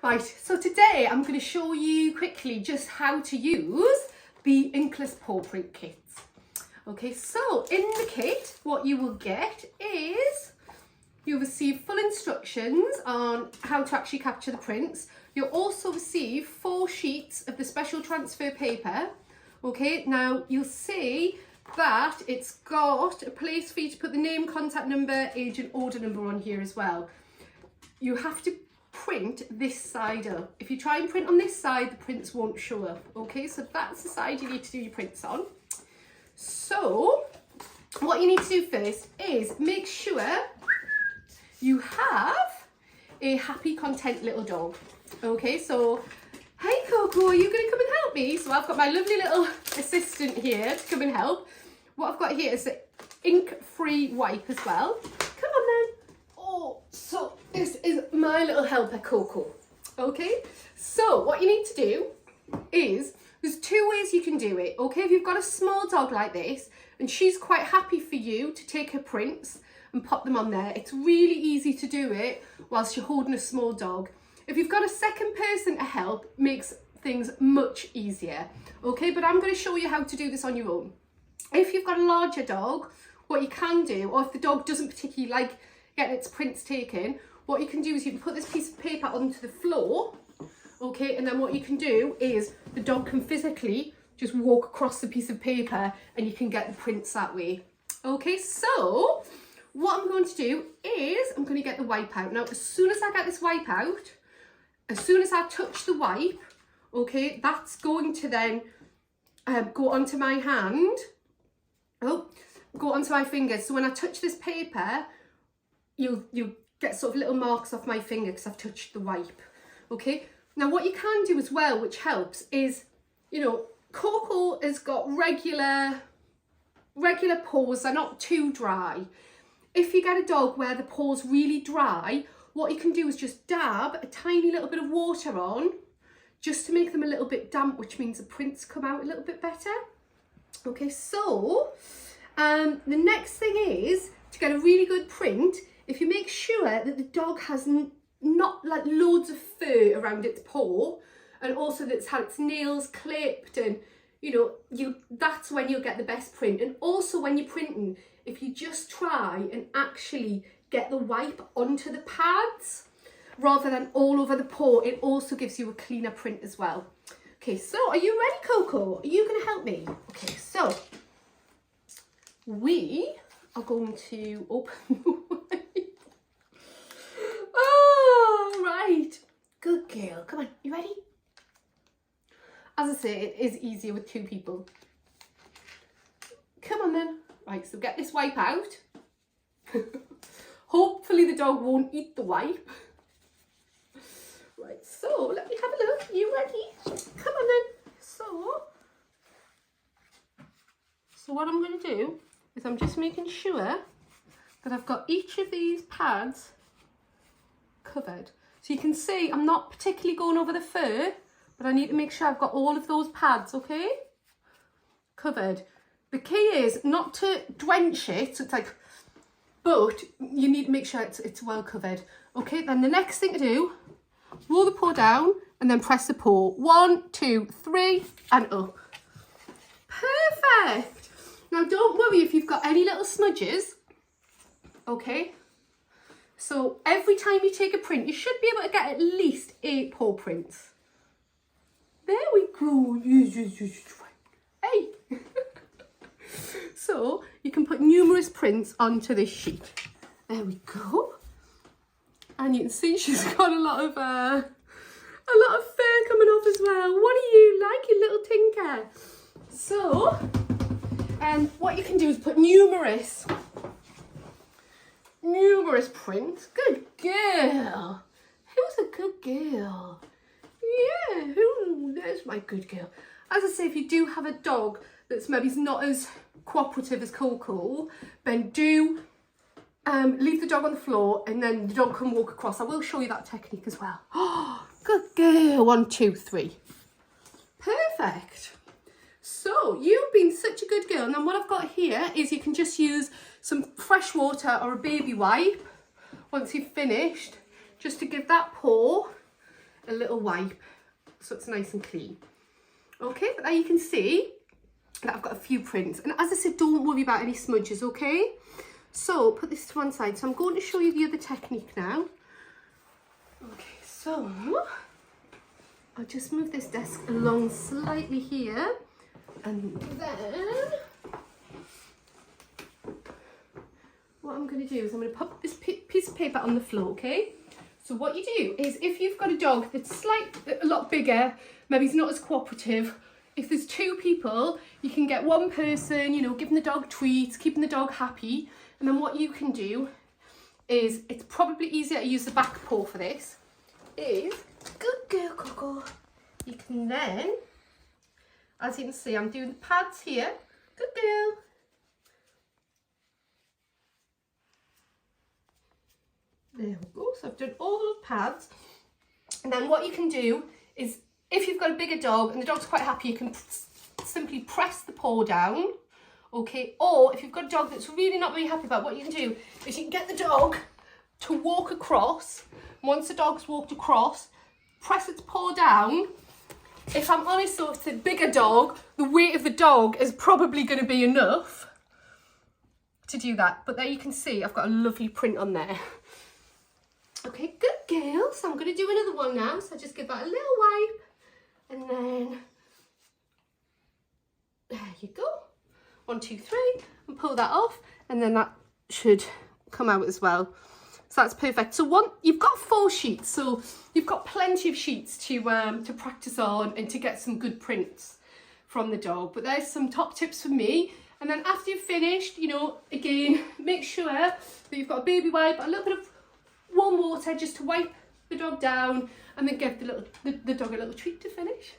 Right, so today I'm going to show you quickly just how to use the inkless paw print kits. Okay, so in the kit, what you will get is you'll receive full instructions on how to actually capture the prints. You'll also receive 4 sheets of the special transfer paper. Okay, now you'll see that it's got a place for you to put the name, contact number, age and order number on here as well. You have to print this side up. If you try and print on this side, the prints won't show up. Okay, so that's the side you need to do your prints on. So what you need to do first is make sure you have a happy, content little dog. Okay, so hey Coco, are you going to come and help me? So I've got my lovely little assistant here to come and help. What I've got here is the ink-free wipe as well. Come on then. Oh, so this is my little helper Coco. Okay, so what you need to do is, there's 2 ways you can do it. Okay, if you've got a small dog like this and she's quite happy for you to take her prints and pop them on there, it's really easy to do it whilst you're holding a small dog. If you've got a second person to help, it makes things much easier. Okay, but I'm going to show you how to do this on your own. If you've got a larger dog, what you can do, or if the dog doesn't particularly like getting its prints taken, what you can do is you can put this piece of paper onto the floor, okay, and then what you can do is the dog can physically just walk across the piece of paper and you can get the prints that way. Okay, so what I'm going to do is I'm going to get the wipe out. Now, as soon as I get this wipe out, as soon as I touch the wipe, okay, that's going to then go onto my hand. Oh, go onto my fingers. So when I touch this paper, you'll get sort of little marks off my finger because I've touched the wipe. Okay, now what you can do as well, which helps, is, you know, Coco has got regular paws, they're not too dry. If you get a dog where the paw's really dry, what you can do is just dab a tiny little bit of water on, just to make them a little bit damp, which means the prints come out a little bit better. Okay, so the next thing is, to get a really good print, if you make sure that the dog has not like loads of fur around its paw, and also that it's had its nails clipped, and you know, that's when you'll get the best print. And also when you're printing, if you just try and actually get the wipe onto the pads rather than all over the paw, it also gives you a cleaner print as well. Okay, so are you ready, Coco? Are you going to help me? Okay, so we are going to open the wipe. Oh, right. Good girl. Come on, you ready? As I say, it is easier with 2 people. Come on then. Right, so get this wipe out. Hopefully the dog won't eat the wipe. Right, so let me have a look. Are you ready? Come on then. So what I'm going to do is I'm just making sure that I've got each of these pads covered. So you can see I'm not particularly going over the fur, but I need to make sure I've got all of those pads, okay, covered. The key is not to drench it, so it's like, but you need to make sure it's well covered. Okay, then the next thing to do, roll the paw down and then press the paw. 1, 2, 3 and up. Perfect. Now don't worry if you've got any little smudges. Okay, so every time you take a print, you should be able to get at least 8 paw prints. There we go. Hey. So you can put numerous prints onto this sheet. There we go. And you can see she's got a lot of fur coming off as well. What do you like, you little tinker? So, what you can do is put numerous prints. Good girl. Who's a good girl? Yeah, there's my good girl. As I say, if you do have a dog that's maybe not as cooperative as Coco, then do leave the dog on the floor and then the dog can walk across. I will show you that technique as well. Oh, good girl. 1, 2, 3. Perfect. So you've been such a good girl. And then what I've got here is you can just use some fresh water or a baby wipe once you've finished, just to give that paw a little wipe so it's nice and clean. Okay, but now you can see that I've got a few prints. And as I said, don't worry about any smudges, okay? So put this to one side. So I'm going to show you the other technique now. Okay, so I'll just move this desk along slightly here. And then what I'm going to do is I'm going to pop this piece of paper on the floor, okay? So what you do is if you've got a dog that's a lot bigger, maybe he's not as cooperative, if there's two people, you can get one person, you know, giving the dog treats, keeping the dog happy. And then what you can do is, it's probably easier to use the back paw for this, is, good girl, Coco. You can then, as you can see, I'm doing the pads here. Good girl. There we go. So I've done all the pads. And then what you can do is, if you've got a bigger dog and the dog's quite happy, you can simply press the paw down. Okay, or if you've got a dog that's really not very happy about, what you can do is you can get the dog to walk across. Once the dog's walked across, press its paw down. If I'm honest, so if it's a bigger dog, the weight of the dog is probably going to be enough to do that. But there you can see I've got a lovely print on there. Okay, good girl. So I'm going to do another one now. So just give that a little wipe. And then, there you go. 1, 2, 3, and pull that off, and then that should come out as well. So that's perfect. So you've got 4 sheets, so you've got plenty of sheets to practice on and to get some good prints from the dog. But there's some top tips for me. And then after you've finished, you know, again, make sure that you've got a baby wipe, a little bit of warm water just to wipe the dog down, and then give the dog a little treat to finish.